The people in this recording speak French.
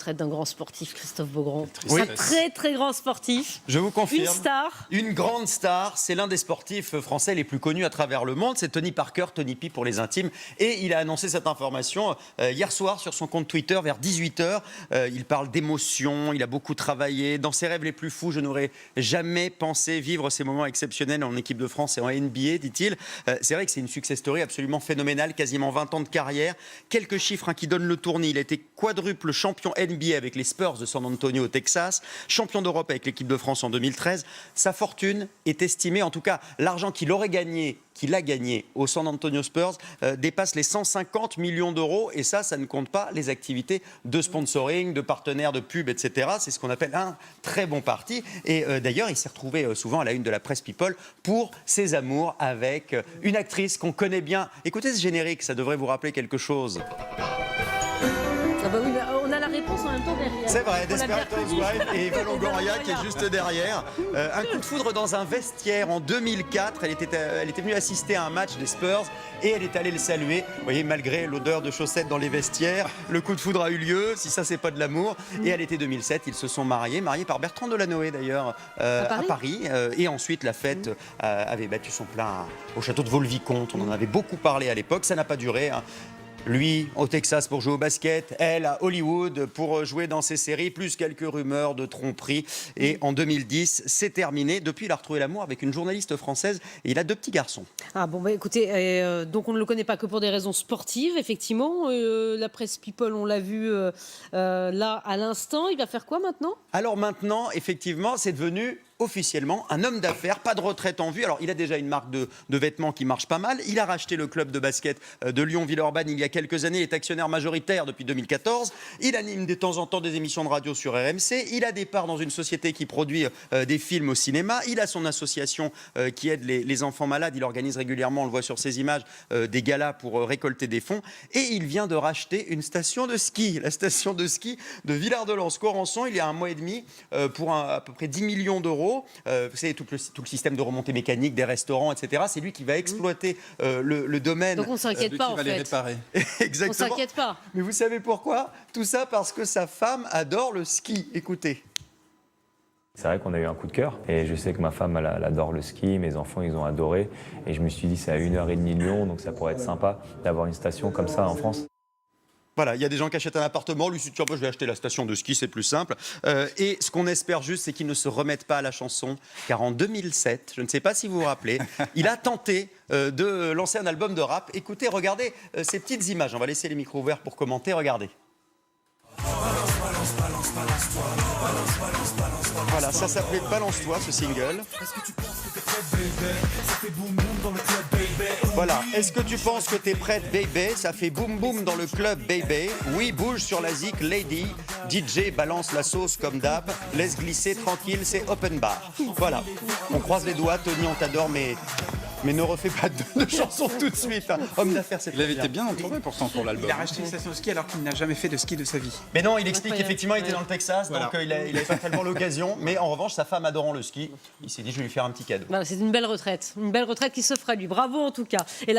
Traite d'un grand sportif, Christophe Beaugrand. Oui. Un très très grand sportif. Je vous confirme. Une star. Une grande star. C'est l'un des sportifs français les plus connus à travers le monde. C'est Tony Parker, Tony P pour les intimes. Et il a annoncé cette information hier soir sur son compte Twitter vers 18h. Il parle d'émotion, il a beaucoup travaillé. Dans ses rêves les plus fous, je n'aurais jamais pensé vivre ces moments exceptionnels en équipe de France et en NBA, dit-il. C'est vrai que c'est une success story absolument phénoménale, quasiment 20 ans de carrière. Quelques chiffres qui donnent le tournis. Il a été quadruple champion NBA avec les Spurs de San Antonio au Texas, champion d'Europe avec l'équipe de France en 2013. Sa fortune est estimée, en tout cas l'argent qu'il aurait gagné, qu'il a gagné au San Antonio Spurs, dépasse les 150 millions d'euros. Et ça ne compte pas les activités de sponsoring, de partenaires, de pub, etc. C'est ce qu'on appelle un très bon parti. Et d'ailleurs, il s'est retrouvé souvent à la une de la presse People pour ses amours avec une actrice qu'on connaît bien. Écoutez ce générique, ça devrait vous rappeler quelque chose. Ah bah oui, on a la réponse en même temps derrière. C'est vrai, Desperate Housewives et Eva Longoria qui est juste derrière. Un coup de foudre dans un vestiaire en 2004. Elle était venue assister à un match des Spurs et elle est allée le saluer. Vous voyez, malgré l'odeur de chaussettes dans les vestiaires, le coup de foudre a eu lieu. Si ça, c'est pas de l'amour. Et à l'été 2007, ils se sont mariés par Bertrand Delanoë d'ailleurs, à Paris. Et ensuite, la fête avait battu son plein au château de Vaux-le-Vicomte. On en avait beaucoup parlé à l'époque. Ça n'a pas duré. Lui au Texas pour jouer au basket, elle à Hollywood pour jouer dans ses séries, plus quelques rumeurs de tromperie. Et en 2010, c'est terminé. Depuis, il a retrouvé l'amour avec une journaliste française et il a 2 petits garçons. Ah bon, bah écoutez, donc on ne le connaît pas que pour des raisons sportives, effectivement. La presse People, on l'a vu là à l'instant. Il va faire quoi maintenant? Alors maintenant, effectivement, c'est devenu officiellement un homme d'affaires, pas de retraite en vue. Alors, il a déjà une marque de vêtements qui marche pas mal. Il a racheté le club de basket de Lyon-Villeurbanne il y a quelques années. Il est actionnaire majoritaire depuis 2014. Il anime de temps en temps des émissions de radio sur RMC. Il a des parts dans une société qui produit des films au cinéma. Il a son association qui aide les enfants malades. Il organise régulièrement, on le voit sur ces images, des galas pour récolter des fonds. Et il vient de racheter une station de ski, la station de ski de Villard-de-Lans-Corançon, il y a 1 mois et demi, pour à peu près 10 millions d'euros. Vous savez, tout le système de remontée mécanique des restaurants, etc. C'est lui qui va exploiter le domaine. Donc on ne s'inquiète pas en fait. Réparer. Exactement. On ne s'inquiète pas. Mais vous savez pourquoi? Tout ça parce que sa femme adore le ski. Écoutez. C'est vrai qu'on a eu un coup de cœur et je sais que ma femme elle adore le ski, mes enfants ils ont adoré et je me suis dit c'est à 1h30 de Lyon donc ça pourrait être sympa d'avoir une station comme ça en France. Voilà, il y a des gens qui achètent un appartement, lui se dit je vais acheter la station de ski, c'est plus simple. Et ce qu'on espère juste, c'est qu'ils ne se remettent pas à la chanson, car en 2007, je ne sais pas si vous vous rappelez, il a tenté de lancer un album de rap. Écoutez, regardez ces petites images, on va laisser les micros ouverts pour commenter, regardez. Voilà, ça s'appelait Balance-toi, ce single. Voilà, est-ce que tu penses que t'es prête, baby? Ça fait boum boum dans le club, baby. Oui, bouge sur la zik, lady. DJ balance la sauce comme d'hab. Laisse glisser tranquille, c'est open bar. Voilà, on croise les doigts, Tony, on t'adore, mais ne refais pas de chansons tout de suite. Hein. Homme d'affaires, c'est Il avait été bien entouré pourtant pour l'album. Il a racheté une station de ski alors qu'il n'a jamais fait de ski de sa vie. Mais non, il explique qu'effectivement, il était dans le Texas, donc il n'avait pas tellement l'occasion. Mais en revanche, sa femme adorant le ski, il s'est dit, je vais lui faire un petit cadeau. C'est une belle retraite qui s'offre à lui. Bravo en tout cas. Et